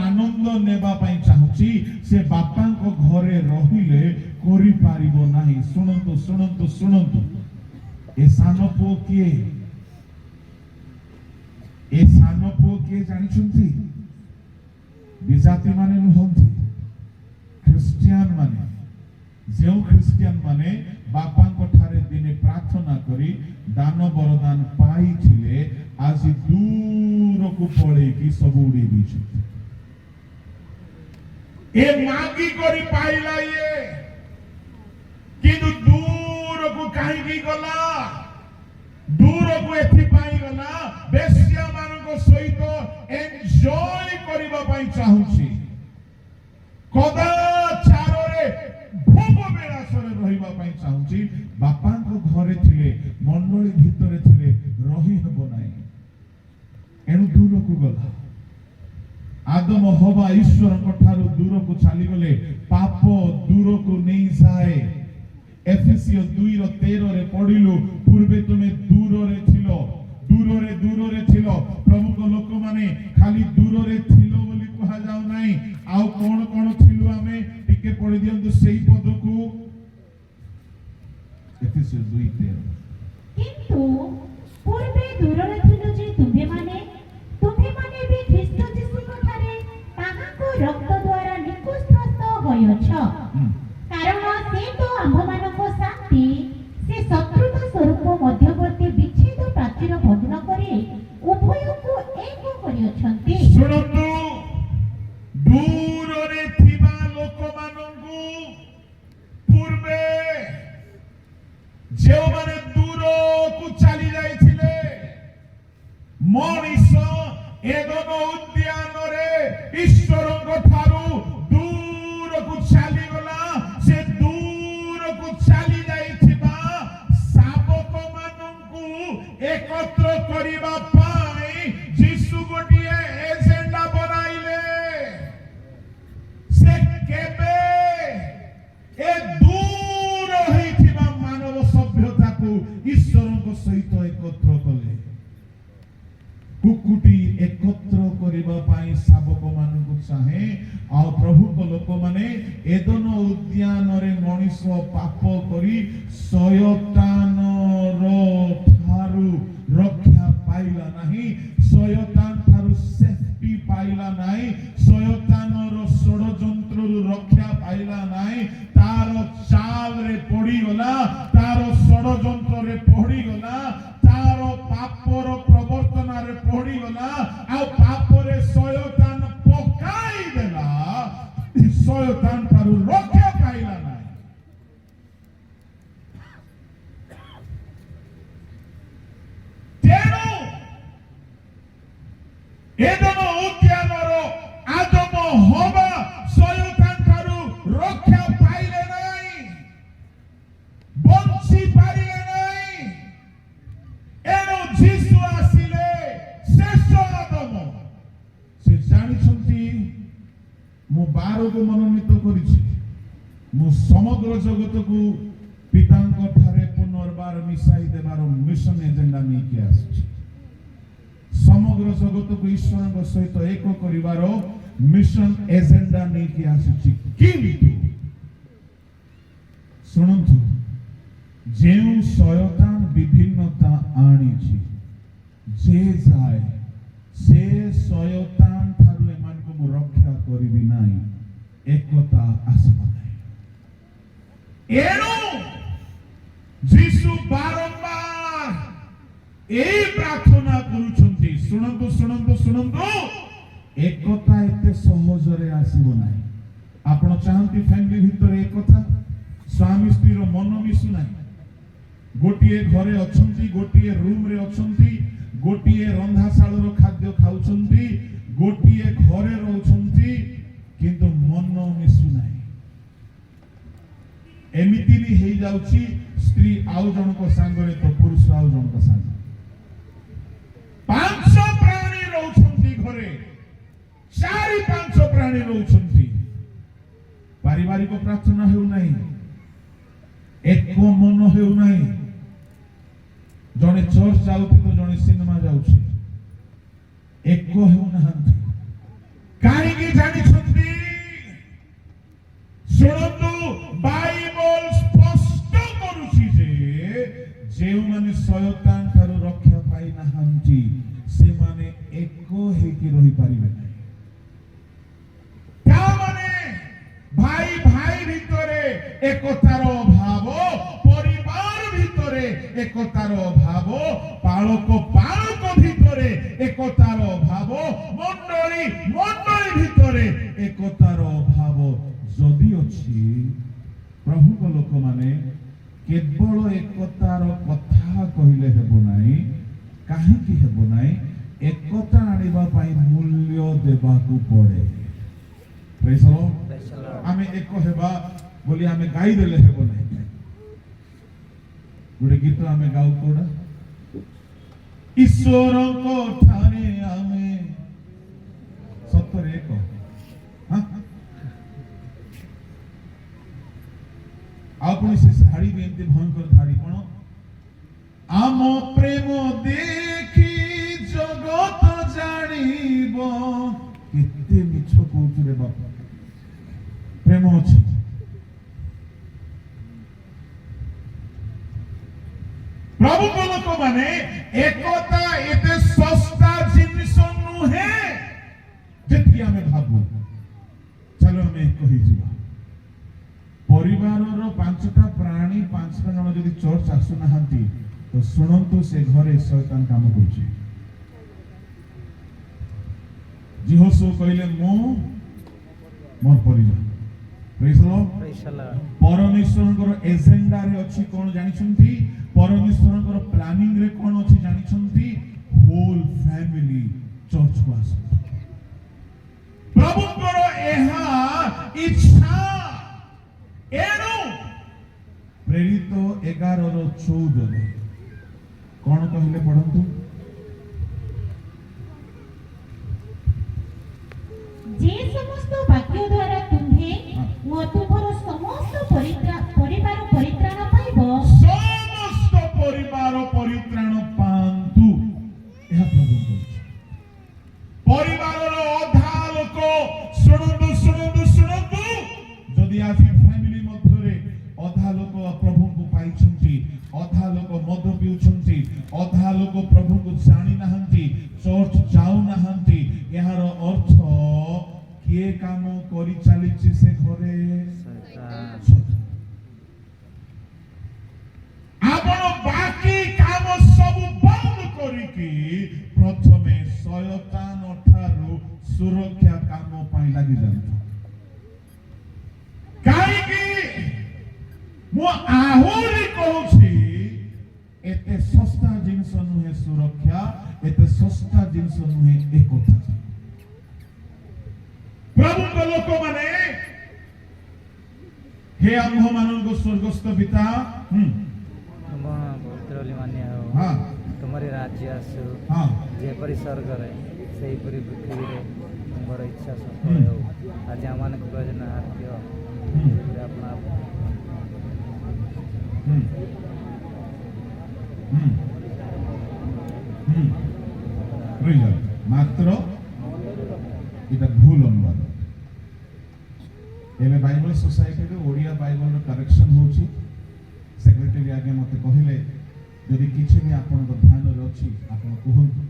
ଆନନ୍ଦ ନେବା ପାଇଁ ଚାହୁଁଛି। ସେ ବାପାଙ୍କ ଘରେ ରହିଲେ କରିପାରିବ ନାହିଁ। ଶୁଣନ୍ତୁ ଶୁଣନ୍ତୁ ଶୁଣନ୍ତୁ, ଏ ସାନ ପୁଅ କିଏ? ଏ ସାନ ପୁଅ କିଏ ଜାଣିଛନ୍ତି? ବିଜାତି ମାନେ ନୁହନ୍ତି, ଖ୍ରୀଷ୍ଟିଆନ ମାନେ। ଯେଉଁ ଖ୍ରୀଷ୍ଟିଆନ ମାନେ ବାପାଙ୍କ ଠାରେ ଦିନେ ପ୍ରାର୍ଥନା କରି ଦାନ ବରଦାନ ପାଇଥିଲେ, ଆଜି ଦୂରକୁ ପଳେଇକି ସବୁ ଉଡେଇ ଦେଇଛନ୍ତି। ଏ ମାଗି କରି ପାଇଲା ଇଏ, କିନ୍ତୁ ଦୂରକୁ କାହିଁକି ଗଲା? ଦୂରକୁ ଏଥିପାଇଁ ଗଲା, ବେଶ୍ୟା ମାନଙ୍କ ସହିତ ଏନ୍ଜୟ କରିବା ପାଇଁ ଚାହୁଁଛି। କଦାଚାରରେ ଭୋଗ ବିଳାସରେ ରହିବା ପାଇଁ ଚାହୁଁଛି। ବାପାଙ୍କ ଘରେ ଥିଲେ, ମଣ୍ଡଳୀ ଭିତରେ ଥିଲେ ରହି ହେବ ନାହିଁ, ଏଣୁ ଦୂରକୁ ଗଲା। आदम हवा ईश्वर ठारू दूर को चली गले पाप दूर को नहीं जाए एफेसियो 2:13 रे पढिलु पूर्वे तुमे दूर रे थिलो दूर रे थिलो प्रभु को लोक माने खाली दूर रे थिलो बोली कहा जाउ नाही आउ कोन कोन थिलु आमे टिके पढि दियंतु सेही पद को एफेसियो 2:13 किंतु पूर्वे दूर रे थिलो जे तुम्हे माने भी ख्रीष्ट यीशु ठारे ताहाको रक्त द्वारा निकुष्ट होयछ कारण से तो आम्भमानको शांति से शत्रुता स्वरूप मध्यवर्ती विच्छेद प्राचीर भग्न करे उभयको एक करियछन्ति सुनंतु दूर रे थिबा लोकमानंकु पूर्वे जे माने दूर को चली जाइथिले मनीष एदन उद्यान रे ईश्वरଙ୍କ ଠାରୁ दूर को चली गला से दूर को चली जाइथिबा शावक मानंकु एकत्र करिबा पाई यीशु गोटिए एजेंडा बनाइले से केबे ए दूर होइथिबा मानव सभ्यता को ईश्वरଙ୍କ सहित एकत्र कले कुकुटी एकत्र करिबा पाई शावक मानकु चाहे आ प्रभु को लोक माने एदन उद्यान रे मनीष पाप करी शयतान रो ठारू रक्षा पाइला नाही शयतान ठारू सेफ्टी पाइला नाही शयतान रो षडयंत्र रु रक्षा पाइला नाही तार चाल रे पड़ी गला तार षडयंत्र रे पड़ी गला तार पापर प्रवर्तन रे पड़ी गला आ पाप रे शयतान पकाई देला शयतान ठारू रक्षा पाइला नाही तेणु एदन उद्यान रो आदम हवा शयतान ठारू रक्षा पाइले नाही बंची पारिले नाही एणु जीसु आसिले श्रेष्ठ आदम से जानिछंती मु 12 को मनोनीत करिछि मु समग्र जगत को पितांक ठारे पुनर्बार मिसाई देबार मिशन एजेंडा नै के आछि समग्र जगत को ईश्वर सहित एक करिवार मिशन एजेंडा नै के आछि किंतु सुनंतु जेउ शयतान विभिन्नता आनिछि जे जाय से शयतान ठारू एमान को मु रक्षा करिबि नाही एकता आसबा नाही एणु जीसु बारंबार ए प्रार्थना करूछंती सुनंतु सुनंतु सुनंतु एकता एते सहज रे आसीबो नाही आपण चाहंती फैमिली भितर एकता स्वामी स्त्री रो मन मिसु नाही गोटिए घरे अछंती गोटिए रूम रे अछंती गोटिए रंधाशाल रो खाद्य खाउछंती गोटिए घरे रहउछंती किंतु मन मिसु नाही एमिति भी हेई जाउची स्त्री आउ जनक संगरे तो पुरुष आउ जनक संग 500 प्राणी रहउछंती घरे 4-5 प्राणी रहउछंती पारिवारिक प्रार्थना हेउ नाही एक मन हेउ नाही जने चर्च जाउती तो जने सिनेमा जाउची एक हेउ नहंती काहे की जानि छंती सुनंतु बाइबल स्पष्ट करूची जे जेउ माने शयतान ठारू रक्षा पाई नहंती से माने एक हेकी रही पारिबे नाही ता माने भाई भाई भितरे एकतार अभाव परिवार भितरे एकतार अभाव पालक पालक भितरे एकतार अभाव मंडली मंडली भितरे एकतार अभाव जदि अछि प्रभु को लोक माने केवल एकतार कथा कहिले हेबो नाही काहे कि हेबो नाही एकता आनिबा पाई मूल्य देबाकू पड़े प्रेज द लॉर्ड आमे एक हेबा बोली आमे गाई देले हेबो नाही गोटे गीत आमे गाउ कोडा ईश्वर को ठारे आमे सतरे को প্রেম দেখি জগত জানিব কেতে মিছ কହୁଛୁ রে বাবা প্রেম ଅଛି ପ୍ରଭୁଙ୍କ ଲୋକମାନେ ଏକତା ଏତେ ଶସ୍ତା ଜିନିଷ ନୁହେଁ ଯେତିକି ଆମେ ଭାବୁ ଚାଲ ଆମେ ଏକ ହେଇଯିବା ପରିବାରର 5ଟା ପ୍ରାଣୀ 5ଟା ଜଣ ଯଦି ଚର୍ଚ୍ଚ ଆସୁନାହାନ୍ତି ତ ଶୁଣନ୍ତୁ ସେ ଘରେ ଶୈତାନ କାମ କରୁଛି ଜିହୋଶୁ କହିଲେ ମୁଁ ମୋର ପରିବାର ପ୍ରେଜ୍ ଦ ଲର୍ଡ Praise the Lord. ପରମେଶ୍ୱରଙ୍କର ଏଜେଣ୍ଡାରେ ଅଛି କଣ ଜାଣିଛନ୍ତି ପରମେଶ୍ୱରଙ୍କର ପ୍ଲାନିଂ ରେ କଣ ଅଛି ଜାଣିଛନ୍ତି ହୋଲ ଫ୍ୟାମିଲି ଚର୍ଚ୍ଚକୁ ଆସନ୍ତୁ ପ୍ରଭୁଙ୍କର ଏହା ଇଚ୍ଛା ଏଣୁ ପ୍ରେରିତ 11:14 କଣ କହିଲେ ପଢନ୍ତୁ যে সমস্ত বাক্য দ্বারা তুমি ও তোমার সমস্ত পরিবার পরিত্রাণ পাইব ସମସ୍ତ ପରିବାର ପରିତ୍ରାଣ ପାଆନ୍ତୁ ଏହା ପ୍ରଭୁ କହିଛି ପରିବାରର ଅଧା ଲୋକ ଶୁଣନ୍ତୁ ଶୁଣନ୍ତୁ ଶୁଣନ୍ତୁ ଯଦି ଆଜି ଫ୍ୟାମିଲି ମଧ୍ୟରେ ଅଧା ଲୋକ ପ୍ରଭୁଙ୍କୁ ପାଇଛନ୍ତି ଅଧା ଲୋକ ମଦ ପିଉଛନ୍ତି ଅଧା ଲୋକ ପ୍ରଭୁଙ୍କୁ ଜାଣି ନାହାନ୍ତି ଚର୍ଚ୍ଚ ଯାଉନାହାନ୍ତି ଏହାର ଅର୍ଥ କିଏ କାମ କରି ଚାଲିଛି ସେ ଘରେ Satan. ଆପଣ ବାକି କାମ ସବୁ ବନ୍ଦ କରିକି ପ୍ରଥମେ ଶୟତାନ ଠାରୁ ସୁରକ୍ଷା କାମ ପାଇଁ ଲାଗିଯାନ୍ତୁ କାହିଁକି ମୁଁ ଆହୁରି କହୁଛି ଏତେ ଶସ୍ତା ଜିନିଷ ନୁହେଁ ସୁରକ୍ଷା ଏତେ ଶସ୍ତା ଜିନିଷ ନୁହେଁ ଏକତା ପ୍ରଭୁଙ୍କ ଲୋକମାନେ हे आम्भମାନଙ୍କୁ ସ୍ୱର୍ଗସ୍ଥ ପିତା ତୁମ ପବିତ୍ର ବୋଲି ମାନ୍ୟ ହେଉ ହଁ ତୁମରି ରାଜ୍ୟ ଆସୁ ହଁ ଯେପରି ସ୍ୱର୍ଗରେ ସେହିପରି ପୃଥିବୀରେ ତୁମର ଇଚ୍ଛା ସଫଳ ହେଉ ଆଜି ଆମମାନଙ୍କୁ ପ୍ରୟୋଜନ ଆଦ୍ୟ ଆପଣ ମାତ୍ର এটা ভুল অনুবাদ ଏବେ ବାଇବଲ ସୋସାଇଟିରେ ଓଡ଼ିଆ ବାଇବଲର କରେକ୍ସନ ହେଉଛି ସେକ୍ରେଟାରୀ ଆଜ୍ଞା ମୋତେ କହିଲେ ଯଦି କିଛି ବି ଆପଣଙ୍କ ଧ୍ୟାନରେ ଅଛି ଆପଣ କୁହନ୍ତୁ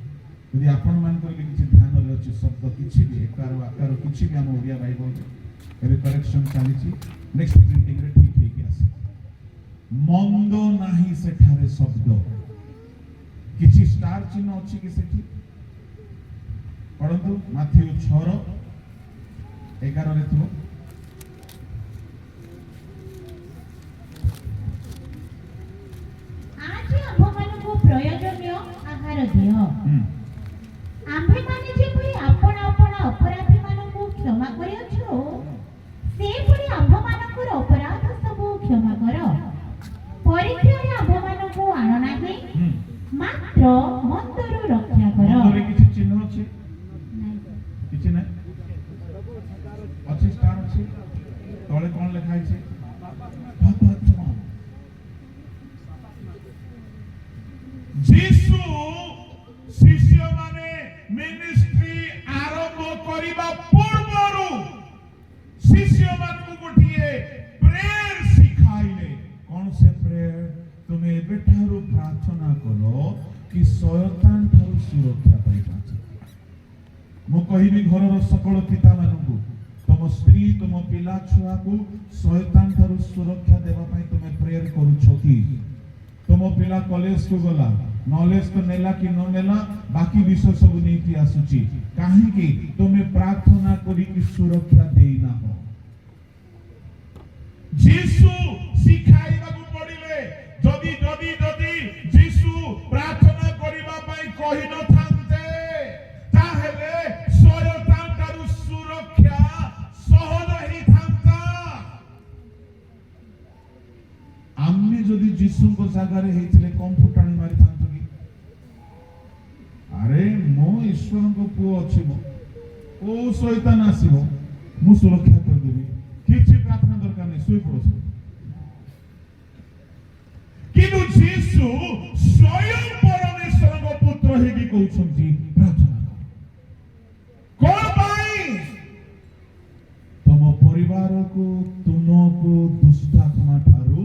ଯଦି ଆପଣମାନଙ୍କର ବି କିଛି ଧ୍ୟାନରେ ଅଛି ଶବ୍ଦ କିଛି ବି ଏକାର ଆକାର କିଛି ବି ଆମ ଓଡ଼ିଆ ବାଇବଲରେ ଏବେ କରେକ୍ସନ ଚାଲିଛି ନେକ୍ସଟ ପ୍ରିଣ୍ଟିଂରେ ଠିକ୍ ହେଇକି ଆସେ ମନ୍ଦ ନାହିଁ ସେଠାରେ ଶବ୍ଦ କିଛି ଷ୍ଟାର ଚିହ୍ନ ଅଛି କି ସେଠି ପଢ଼ନ୍ତୁ ମାଥିଉ 6:11 ଥିବ ଆଜି ଆମ୍ଭମାନଙ୍କୁ ପ୍ରୟୋଜନୀୟ ଆହାର ଦିଅ ଆମ୍ଭେମାନେ ଯେପରି ଆପଣା ଆପଣା ଅପରାଧୀମାନଙ୍କୁ କ୍ଷମା କରିଅଛୁ ସେପରି ଆମ୍ଭମାନଙ୍କର ଅପରାଧ ସବୁ କ୍ଷମା କର ପରୀକ୍ଷାରେ ଆମ୍ଭମାନଙ୍କୁ ଆଣ ନାହିଁ ମାତ୍ର ମନ୍ଦରୁ ରକ୍ଷା କର ମନ୍ଦରେ କିଛି ଚିହ୍ନ ଅଛି କିଛି ନାହିଁ ଅଛି ଷ୍ଟାର ଅଛି ତଳେ କଣ ଲେଖା ହେଇଛି ପାପାତ୍ମା ଯୀଶୁ ଶିଷ୍ୟମାନେ ମିନିଷ୍ଟ୍ରି ଆରମ୍ଭ କରିବା ପୂର୍ବରୁ ଶିଷ୍ୟମାନଙ୍କୁ ଗୋଟିଏ ପ୍ରେୟର ଶିଖାଇଲେ କଣ ସେ ପ୍ରେୟର ତୁମେ ଏବେଠାରୁ ପ୍ରାର୍ଥନା କର କି ଶୟତାନ ଠାରୁ ସୁରକ୍ଷା ପାଇପାରୁଛ ମୁଁ କହିବି ଘରର ସକଳ ପିତାମାନଙ୍କୁ ତମ ସ୍ତ୍ରୀ ତମ ପିଲା ଛୁଆକୁ ଶୟତାନ ଠାରୁ ସୁରକ୍ଷା ଦେବା ପାଇଁ ତୁମେ ପ୍ରେୟର କରୁଛ କି ତମ ପିଲା କଲେଜକୁ ଗଲା ନଲେଜ ତ ନେଲା କି ନ ନେଲା ବାକି ବିଷୟ ସବୁ ନେଇକି ଆସୁଛି କାହିଁକି ତୁମେ ପ୍ରାର୍ଥନା କରିକି ସୁରକ୍ଷା ଦେଇନାହ ଯୀଶୁ ଶିଖାଇବାକୁ ପଡ଼ିଲେ ଯଦି ଯଦି ଯଦି ଯୀଶୁ ପ୍ରାର୍ଥନା କରିବା ପାଇଁ କହିନଥାନ୍ତେ ତାହେଲେ ଶୟତାନ ଠାରୁ ସୁରକ୍ଷା ସହଜ ହେଇଥାନ୍ତା ଆମେ ଯଦି ଯୀଶୁଙ୍କ ଜାଗାରେ ହେଇଥିଲେ କଣ ଫୁଟାଣି ମାରିଥାନ୍ତୁ କି ଆରେ ମୋ ଈଶ୍ୱରଙ୍କ ପୁଅ ଅଛି ମୋ କୋଉ ଶୟତାନ ଆସିବ ମୁଁ ସୁରକ୍ଷା କରିଦେବି କିଛି ପ୍ରାର୍ଥନା ଦରକାର ନାହିଁ ଶୋଇ ପଡୁଛି କିନ୍ତୁ ଯୀଶୁ ସ୍ୱୟଂ ପର कहउछंती प्रार्थना कर कोन पाई तुम परिवार को तुमको दुष्ट आत्मा ठारू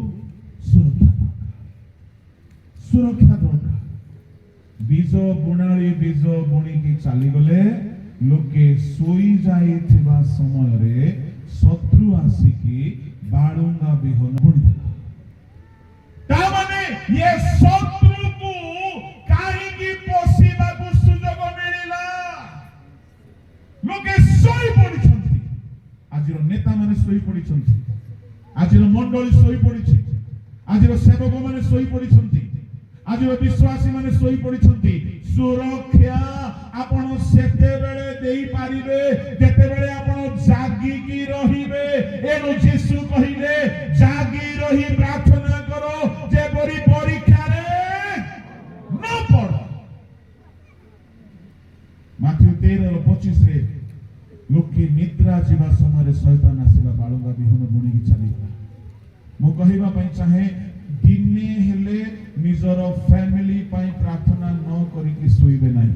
सुरक्षा दरकार बीज बुणाली बीज बुणिकी चली गले लोके सोई जाइथिबा समय रे शत्रु आसिकी बाळुंगा बिहन बुणी देला ता माने ये शत्रु को काहे की पोसीबा को सुजोग मिलिला लोके सोई पडिछंती आजिर नेता माने सोई पडिछंती आजिर मंडली सोई पडिछि आजिर सेवक माने सोई पडिछंती आजिर विश्वासी माने सोई पडिछंती सुरक्षा आपण सेते बेले देई पारिबे जेते बेले आपण जागी की रहिबे एनो यीशु कहिले जागी रही प्रार्थना करो जे बरी परीक्षा रे न पड़ माथ्यू 13:25 रे लोके निद्रा जीवा समय रे शैतान आसीला बाळुंगा बिहन बुणी की चली मु कहिबा पई चाहे दिने हेले निजर फैमिली पाई प्रार्थना न करी की सोइबे नाही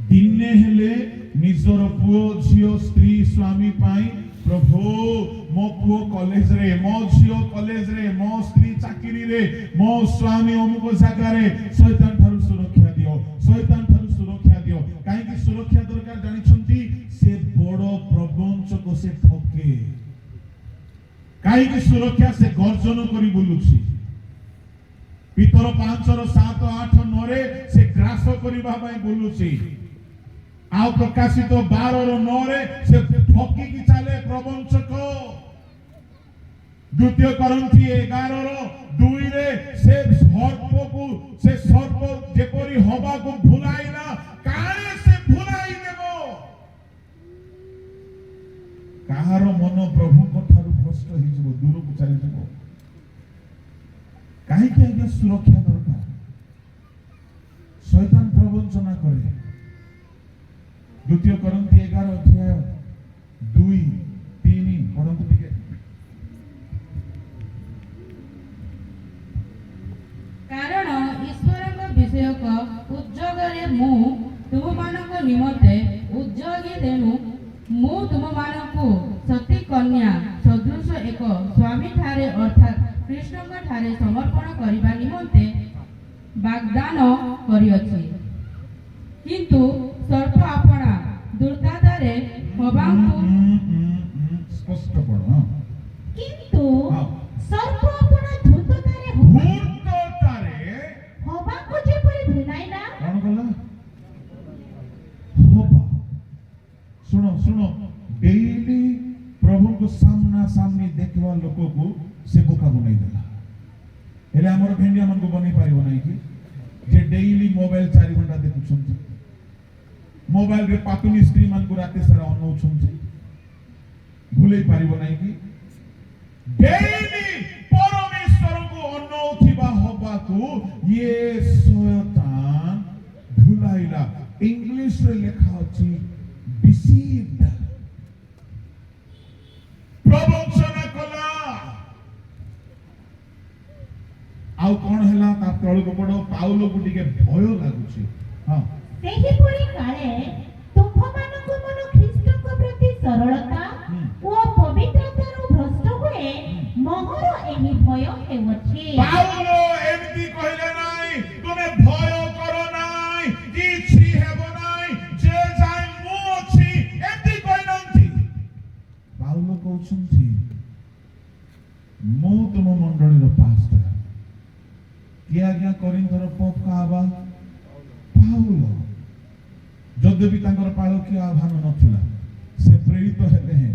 दिने हेले निजर पुओ झियो स्त्री स्वामी पाई प्रभु मो पुओ कॉलेज रे मो झियो कॉलेज रे मो स्त्री चाकरी रे मो स्वामी अमुक जागा रे शैतान थारु सुरक्षा दियो शैतान थारु सुरक्षा दियो काहे की सुरक्षा दरकार जानि छंती से बड़ो प्रबंचक से ठके काहे की सुरक्षा से गर्जन करी बुलुछि पितर 5 7 8 9 रे से ग्रास करिबा पई बुलुछि आ प्रकाशित 12 9 रे से ठकी की चाले प्रबंचक द्वितीय करंथी 11 2 रे से सर्प जेपरी हवा को भुलाइला काहे से भुलाई देबो काहार मन प्रभु को ठारू भ्रष्ट हि जबो दूर को चली जबो काहे कि आगे सुरक्षा दरकार शैतान प्रवंचना करे द्वितीय करंथी 11 अध्याय 2 3 परंतु टिके कारण ईश्वरଙ୍କ विषयक उद्योगरे मु तुमମାନଙ୍କ निमते उद्योगी तेणु मु तुमମାନଙ୍କୁ सती कन्या सदृश एक स्वामी ठारे अर्थात कृष्णଙ୍କ ठारे समर्पण करिबा निमते वाग्दान करिଅछि किंतु सर्प आपणा दुर्दातारे हबाଙ୍କୁ स्पष्ट पढ़ो किंतु सर्प आपण धूर्ततारे हबाको जेपरि भुलाइला कौन कहला होबा सुनो डेली प्रभु को सामना सामनी देखवा लोक को से बोका बनाई देला हेले हमर भेंडिया मन को बनी पारिबो नाही कि जे डेली मोबाइल 4 घंटा देखुछंती मोबाइल रे पातुनी स्त्री मन को राते सारा अनौछंती भूले पारिबो नाही कि डेली परमेश्वर को अनौथिबा होबा को ये शैतान भुलाइला इंग्लिश रे लिखा अछि डिसीव्ड प्रवंचना कला आउ कोन हैला ता तळ को पडो पाउलो को टिके भय लागुछि हां सेही परि काले तुमମାନଙ୍କୁ मन ख्रीष्टଙ୍କ प्रति सरलता ओ पवित्रतारो भ्रष्ट हुए मोहर एही भय हेउछि पाउलो एमती कहले नाही तुमे भय करो नाही किछि हेबो नाही जे जाय मु अछि एमती कहनंती पाउलो कहउछंती मु तुम मंडली रो पास्टर कि आज्ञा करिंदर पोप का आबा पाउलो यद्यपि तांकर पाळकिया आह्वान नथिला से प्रेरित हेले हैं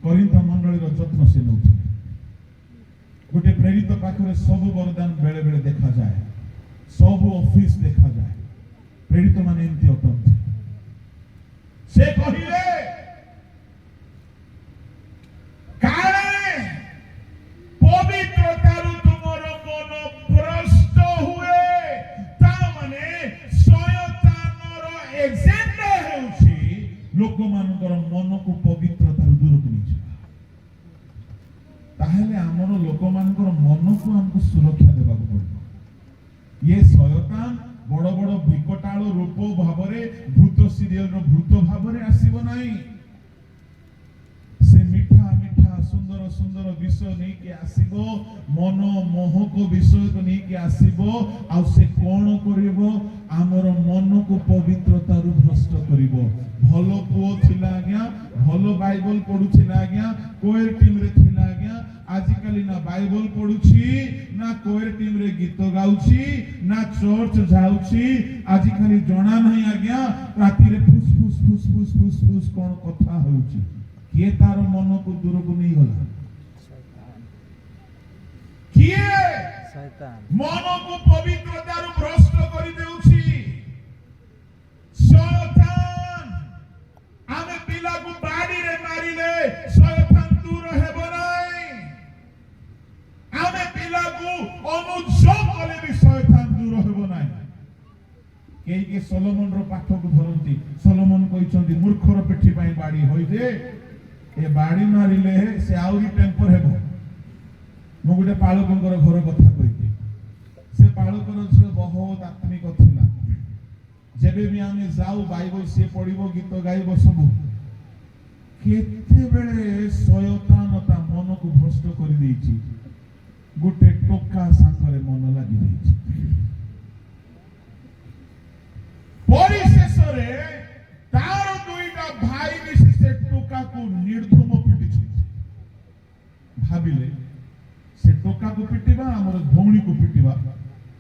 करिंद मंडली रो जत्न से नउथिले गोटे प्रेरित पाखरे सब वरदान बेले बेले देखा जाए सब ऑफिस देखा जाए प्रेरित माने एमती अटंती से कहिले काले पवित्रतारु तुमर मन भ्रष्ट हुए ता माने शयतानर एजेंडा हेउछि लोक मानकर मन को पवित्रतारु दूर करिछि ताहेले हमर लोक मानकर मन को हमको सुरक्षा देबाक पड़ो ये शयतान बड़ बड़ विकटाल रूप भाव भूत सीरियल भूत भाव आसब ना से मिठा मिठा सुंदर सुंदर विषय नहीं कि आसब मन मोहक विषय को नहीं कि आसब आ से कौन करिवो आमर मन को पवित्रता भ्रष्ट करिवो भल पुओ थिला आज्ञा भल बाइबल पढुथिला आज्ञा कोयर टीम रे थिला आज्ञा आजिकाली ना बाइबल पढुछि ना कोयर टीम रे गीत गाउछि ना चर्च जाउछि आजिकाली जणा नहीं आज्ञा राती रे फुस फुस फुस फुस फुस फुस कोन कथा होउछि किए तार मन को दूर को नहीं गला किए शैतान मन को पवित्रता भ्रष्ट कर देउछि शैतान आमे पिला को बाड़ी रे मारिले शैतान दूर हेबो नाही आमे पिला को अनुजोग कले भी शैतान दूर हेबो नाही केई के सोलोमन रो पाठ को धरंती सोलोमन कहिसंती मूर्खर पेठी पई बाड़ी होई जे ए बाड़ी मारिले से आउरी टेम्पर हेबो मु गुटे पालकंकर घर कथा कहिते से पालकर झियो बहुत आत्मिक थिला जेबे भी आमे जाऊ बाइबल से पढिबो गीत गाइबो सब केते बेले शयतानता मन को भ्रष्ट कर देछि गुटे टोका संगरे मन लागि देछि परिशेष रे तार दुईटा भाई मिसी से टोका को निर्धूम पिटिछि भाबिले से टोका को पिटिबा हमर भौणी को पिटिबा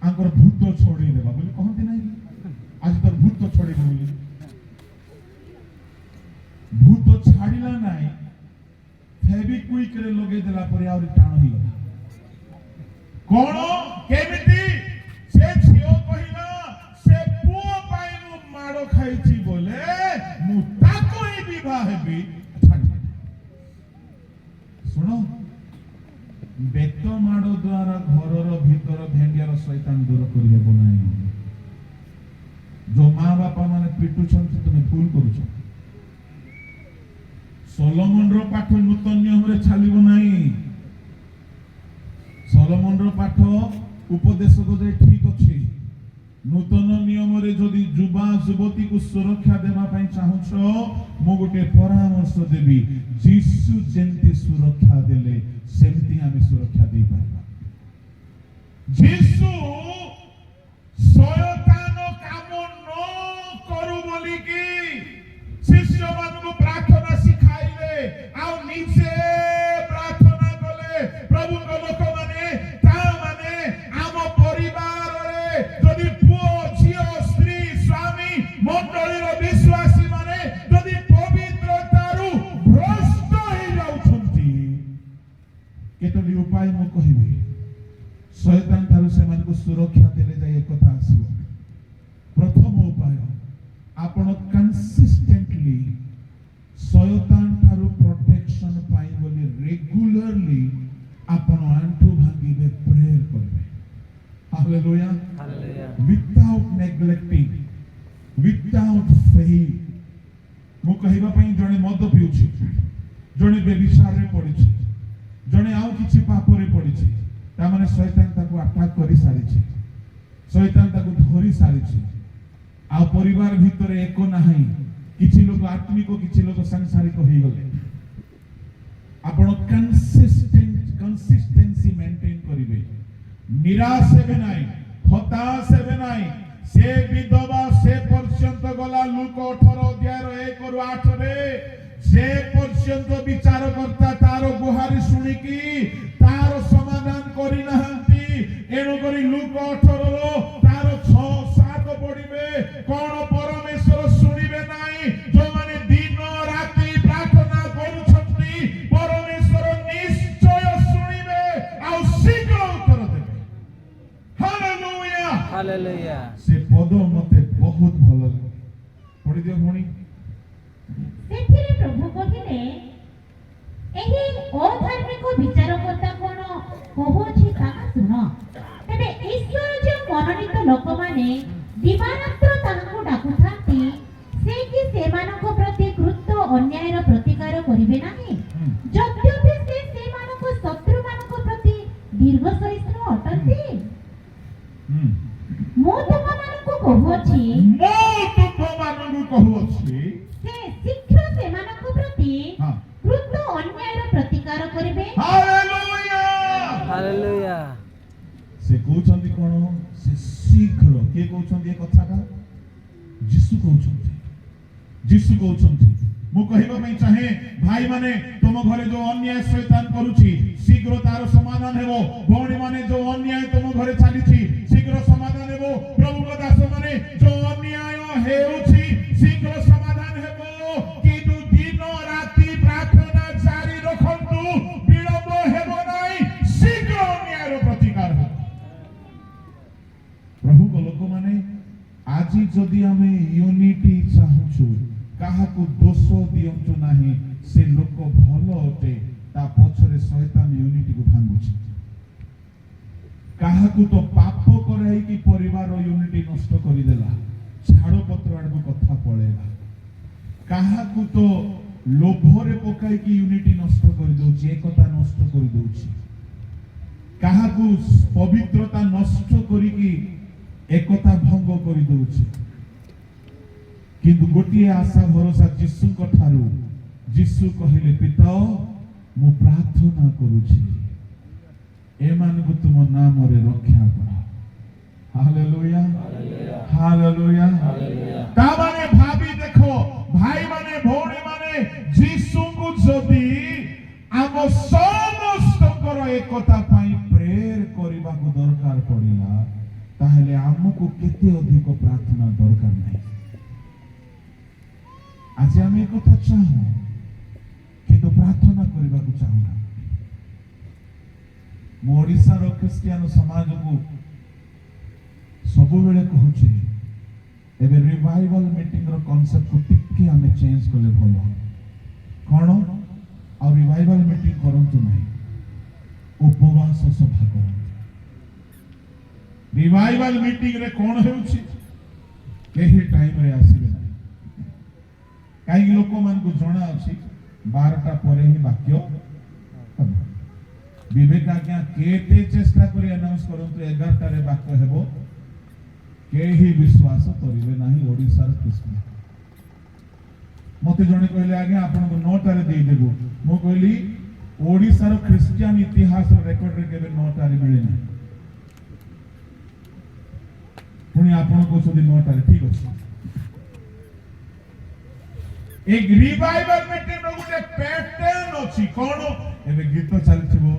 आंकर भूत छोड़ी देबा बोली कहंती नाही आज तर भूत छोड़ी बोली भूत छाड़िला नाही फेविक्विक रे लगे देला पर आउरी टाण ही गला कोन केमिति से छियो कहिला से पुओ पाइनु माडो खाइछि बोले मु ताको ही विवाह हेबी सुनो बेत माड़ द्वारा घर भीतर भेंडियार शैतान दूर कर जो माँ बापा माने पिटुछन तुम भूल करुछ सोलोमन रो पाठ नूतन नियम रे छालिबो नाही सोलोमन रो पाठ उपदेश को जे ठीक अछि नूतन नियम रे जदि युवा युवती को सुरक्षा देबा पई चाहुछ मु गोटे परामर्श देबी जीसु जेंति सुरक्षा देले सेमती आमे सुरक्षा दे पाइबा जीसु शयतान काम न करू बोली की शिष्य मान को प्रार्थना सिखाइले आ नीचे प्रार्थना कले प्रभु को लोक माने ता माने आम परिवार रे जदि पुओ झियो स्त्री स्वामी मंडली रो विश्वासी माने जदि पवित्रतारू भ्रष्ट होई जाउछंती केतोली उपाय मु कहिबे शैतान थारु से मान को सुरक्षा देले जाय एक कथा आसीबो प्रथम उपाय आपण कंसिस्टेंटली शैतान थारु प्रोटेक्शन पाई बोली रेगुलरली आपण आंटू भांगीबे प्रेयर करबे hallelujah hallelujah without neglecting without faith मु कहिबा पई जणे मद पिउछि जणे बेविचार रे पडिछि जणे आउ किछि पाप रे पडिछि ता माने शैतान ताको अटैक करि सारिछि शैतान ताको धरि सारिछि आ परिवार भितर एको नाही किछि लोक आत्मिक किछि लोक सांसारिक होई गले आपण कंसिस्टेंसी मेंटेन करिवे निराश हेबे नाही हताश हेबे नाही से विधवा से पर्यंत गला लूक 18 अध्याय 1 रु 8 रे से पर्यंत विचार करता तार गुहारी सुनी की तार समाधान करि नहंती एनो करी लूक 18 रो तार 6-7 पढिबे कोन परमेश्वर सुनिबे नाही जो माने दिन राति प्रार्थना करूछंती परमेश्वर निश्चय सुनिबे आ शीघ्र उत्तर देबे हालेलुया हालेलुया से पद मते बहुत भल लागे पढि दियो भणी ସେଥିରେ ପ୍ରଭୁ କହିଲେ ଏହି ଅଧାର୍ମିକ ବିଚାରକର୍ତ୍ତା କଣ କହୁଅଛି ତାହା ଶୁଣ ତେବେ ଈଶ୍ୱର ଯେଉଁ ମନୋନୀତ ଲୋକମାନେ ଦିବାରାତ୍ର ତାହାଙ୍କୁ ଡାକୁଥାନ୍ତି ସେ କି ସେମାନଙ୍କ ପ୍ରତି କୃତ ଅନ୍ୟାୟର ପ୍ରତିକାର କରିବେ ନାହିଁ ଯଦ୍ୟପି ସେ ସେମାନଙ୍କ ଶତ୍ରୁମାନଙ୍କ ପ୍ରତି ଦୀର୍ଘ ସହିଷ୍ଣୁ ଅଟନ୍ତି ମୁଁ ତୁମମାନଙ୍କୁ ସେମାନଙ୍କୁ କହୁଅଛି ମୁଁ ତୁମମାନଙ୍କୁ କହୁଅଛି ସେ ଶୀଘ୍ର ସେମାନଙ୍କ ପ୍ରତି ହଁ କୃତ ଅନ୍ୟାୟର ପ୍ରତିକାର କରିବେ। Hallelujah hallelujah. ସେ କହୁଛନ୍ତି କଣ ସେ ଶୀଘ୍ର କିଏ କହୁଛନ୍ତି ଏ କଥାଟା ଯୀଶୁ କହୁଛନ୍ତି ଯୀଶୁ କହୁଛନ୍ତି ମୁଁ କହିବା ପାଇଁ ଚାହେଁ ଭାଇ ମାନେ ତୁମ ଘରେ ଯୋଉ ଅନ୍ୟାୟ ଶୈତାନ କରୁଛି ଶୀଘ୍ର ତାର ସମାଧାନ ହେବ। ଭଉଣୀ ମାନେ ଯୋଉ ଅନ୍ୟାୟ ତୁମ ଘରେ ଚାଲିଛି ଶୀଘ୍ର ସମାଧାନ ହେବ। ପ୍ରଭୁଙ୍କ ଦାସ ମାନେ ଯୋଉ ଅନ୍ୟାୟ ହେଉଛି ଶୀଘ୍ର ସମାଧାନ ହେବ। କିନ୍ତୁ ଦିନ ରାତି ପ୍ରାର୍ଥନା ଜାରି ରଖନ୍ତୁ, ବିଳମ୍ବ ହେବ ନାହିଁ, ଶୀଘ୍ର ଅନ୍ୟାୟର ପ୍ରତିକାର ହେବ। ପ୍ରଭୁଙ୍କ ଲୋକମାନେ ଆଜି ଯଦି ଆମେ ୟୁନିଟି ଚାହୁଁଛୁ କାହାକୁ ଦୋଷ ଦିଅନ୍ତୁ ନାହିଁ, ସେ ଲୋକ ଭଲ ଅଟେ, ତା ପଛରେ ଶୈତାନ ୟୁନିଟିକୁ ଭାଙ୍ଗୁଛି। କାହାକୁ ତ ପାପ କରାଇକି ପରିବାର ୟୁନିଟି ନଷ୍ଟ କରିଦେଲା, ଝାଡ଼ପତ୍ର ଆଡକୁ କଥା ପଳେଇଲା। କାହାକୁ ତ ଲୋଭରେ ପକାଇକି ୟୁନିଟି ନଷ୍ଟ କରିଦଉଛି, ଏକତା ନଷ୍ଟ କରିଦଉଛି। କାହାକୁ ପବିତ୍ରତା ନଷ୍ଟ କରିକି ଏକତା ଭଙ୍ଗ କରିଦଉଛି। କିନ୍ତୁ ଗୋଟିଏ ଆଶା ଭରସା ଯୀଶୁଙ୍କ ଠାରୁ। ଯୀଶୁ କହିଲେ ପିତା ମୁଁ ପ୍ରାର୍ଥନା କରୁଛି ଏମାନଙ୍କୁ ତୁମ ନାମରେ ରକ୍ଷା କର। Hallelujah hallelujah. ତାମାନେ ଭାବି ଦେଖ ଭାଇ ମାନେ ଭଉଣୀ ମାନେ ଯୀଶୁଙ୍କୁ ଯଦି ଆମ ସମସ୍ତଙ୍କର ଏକତା ପାଇଁ ପ୍ରେୟର କରିବାକୁ ଦରକାର ପଡ଼ିଲା ତାହେଲେ ଆମକୁ କେତେ ଅଧିକ ପ୍ରାର୍ଥନା ଦରକାର ନାହିଁ। ଆଜି ଆମେ ଏକଥା ଚାହୁଁ କିନ୍ତୁ ପ୍ରାର୍ଥନା କରିବାକୁ ଚାହୁଁନା। ମୁଁ ଓଡ଼ିଶାର ଖ୍ରୀଷ୍ଟିଆନ ସମାଜକୁ ସବୁବେଳେ କହୁଛି ଏବେ ରିଭାଇଭାଲ ମିଟିଂର କନସେପ୍ଟକୁ ଟିକେ ଆମେ ଚେଞ୍ଜ କଲେ ଭଲ। କ'ଣ ଆଉ ରିଭାଇଭାଲ ମିଟିଂ କରନ୍ତୁ ନାହିଁ, ଉପବାସ ସଭା କରନ୍ତୁ। ରିଭାଇଭାଲ ମିଟିଂରେ କ'ଣ ହେଉଛି କେହି ଟାଇମରେ ଆସିବେ ନାହିଁ। କାହିଁକି ଲୋକମାନଙ୍କୁ ଜଣା ଅଛି 12ଟା ପରେ ହିଁ ବାକ୍ୟ ହେବ। ବିବେକ ଆଜ୍ଞା କେତେ ଚେଷ୍ଟା କରି ଆନାଉନ୍ସ କରନ୍ତୁ 11ଟାରେ ବାକ୍ୟ ହେବ, କେହି ବିଶ୍ୱାସ କରିବେ ନାହିଁ। ଓଡ଼ିଶାର ଖ୍ରୀଷ୍ଟିଆନ ମତେ ଜଣେ କହିଲେ ଆଜ୍ଞା ଆପଣଙ୍କୁ 9ଟାରେ ଦେଇଦେବୁ। ମୁଁ କହିଲି ଓଡ଼ିଶାର ଖ୍ରୀଷ୍ଟିଆନ ଇତିହାସର ରେକର୍ଡରେ କେବେ 9ଟାରେ ମିଳେ ନାହିଁ। ପୁଣି ଆପଣ କହୁଛନ୍ତି 9ଟାରେ, ଠିକ ଅଛି। एक रिवाइवल मीटिंग रो गुटे पैटर्न अछि। कोन एबे गीत चलथिबो,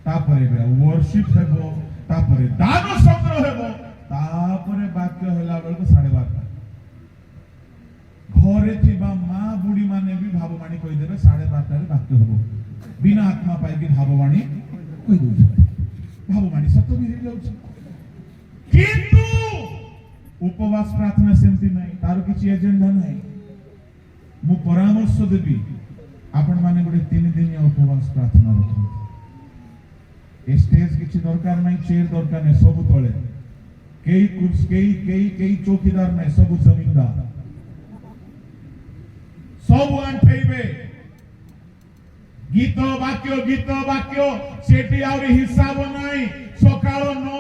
तापरे बे वर्शिप हेबो, तापरे दान संग्रह हेबो, तापरे वाक्य होला बेल को 12:30 घरे थिबा मां बुढ़ी माने भी भाववाणी कहि देबे 12:30 रे वाक्य हेबो। बिना आत्मा पाई भी भाववाणी कहि दउ। भाववाणी सत्य भी हे जाउछ। किंतु उपवास प्रार्थना सेमति नाही, तार किछि एजेंडा नाही। मु परामर्श देवी आपण माने गोटे 3 दिन उपवास प्रार्थना रखु। ए स्टेज किछि दरकार नहीं, चेयर दरकार नहीं, सब तळे केई कुर्सी केई चौकीदार नहीं, सब जमीनदार सब आंठेबे। गीत वाक्य सेठी आउरी हिसाब नहीं। सकाळ 9